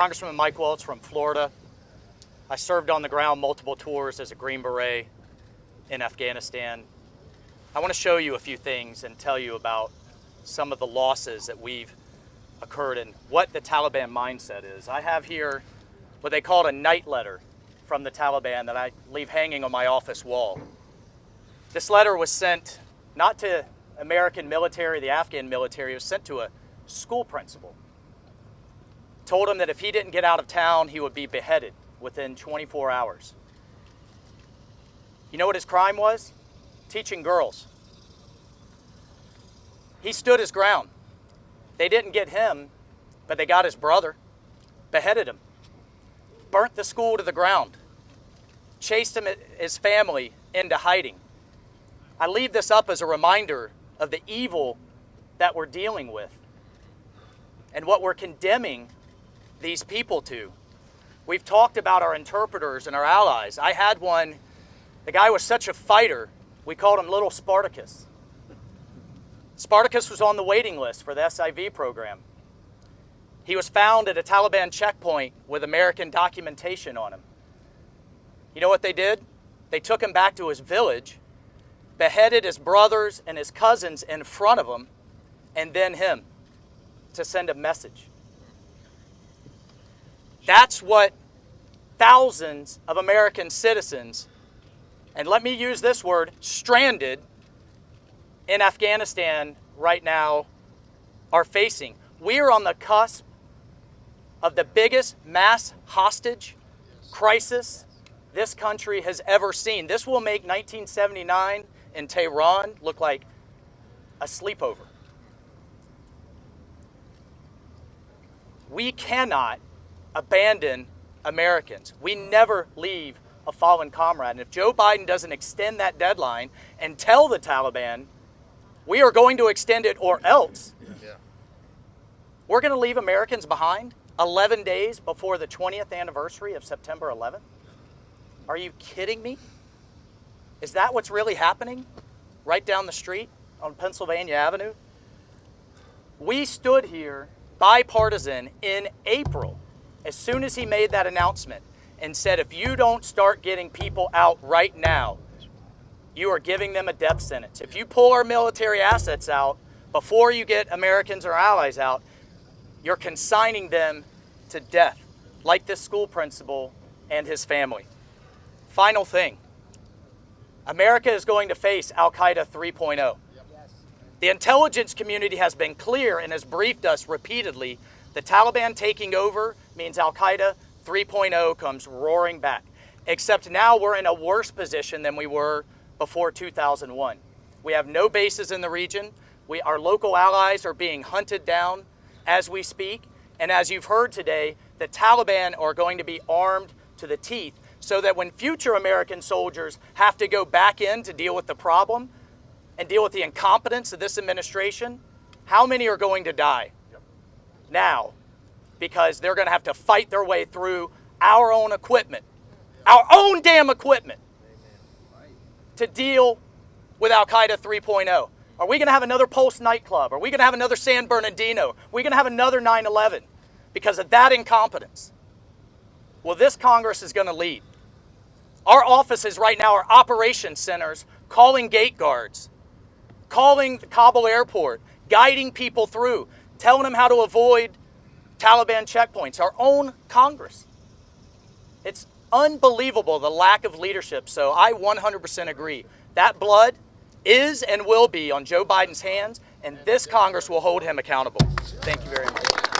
Congressman Mike Waltz from Florida. I served on the ground multiple tours as a Green Beret in Afghanistan. I want to show you a few things and tell you about some of the losses that we've occurred and what the Taliban mindset is. I have here what they called a night letter from the Taliban that I leave hanging on my office wall. This letter was sent not to American military, the Afghan military. It was sent to a school principal. Told him that if he didn't get out of town, he would be beheaded within 24 hours. You know what his crime was? Teaching girls. He stood his ground. They didn't get him, but they got his brother, beheaded him, burnt the school to the ground, chased him, his family into hiding. I leave this up as a reminder of the evil that we're dealing with and what we're condemning these people to. We've talked about our interpreters and our allies. I had one, the guy was such a fighter, we called him Little Spartacus. Spartacus was on the waiting list for the SIV program. He was found at a Taliban checkpoint with American documentation on him. You know what they did? They took him back to his village, beheaded his brothers and his cousins in front of him, and then him to send a message. That's what thousands of American citizens, and let me use this word, stranded in Afghanistan right now are facing. We are on the cusp of the biggest mass hostage crisis this country has ever seen. This will make 1979 in Tehran look like a sleepover. We cannot abandon Americans. We never leave a fallen comrade. And if Joe Biden doesn't extend that deadline and tell the Taliban, we are going to extend it or else, we're going to leave Americans behind 11 days before the 20th anniversary of September 11th? Are you kidding me? Is that what's really happening right down the street on Pennsylvania Avenue? We stood here bipartisan in April as soon as he made that announcement and said, if you don't start getting people out right now, you are giving them a death sentence. If you pull our military assets out before you get Americans or allies out, you're consigning them to death, like this school principal and his family. Final thing, America is going to face Al-Qaeda 3.0. The intelligence community has been clear and has briefed us repeatedly. The Taliban taking over means Al-Qaeda 3.0 comes roaring back. Except now we're in a worse position than we were before 2001. We have no bases in the region. Our local allies are being hunted down as we speak. And as you've heard today, the Taliban are going to be armed to the teeth so that when future American soldiers have to go back in to deal with the problem and deal with the incompetence of this administration, how many are going to die now? Because they're going to have to fight their way through our own equipment, our own damn equipment, to deal with Al-Qaeda 3.0. Are we going to have another Pulse nightclub? Are we going to have another San Bernardino? Are we going to have another 9/11 because of that incompetence? Well, this Congress is going to lead. Our offices right now are operations centers calling gate guards, calling the Kabul airport, guiding people through, telling them how to avoid Taliban checkpoints. Our own Congress. It's unbelievable, the lack of leadership. So I 100% agree. That blood is and will be on Joe Biden's hands, and this Congress will hold him accountable. Thank you very much.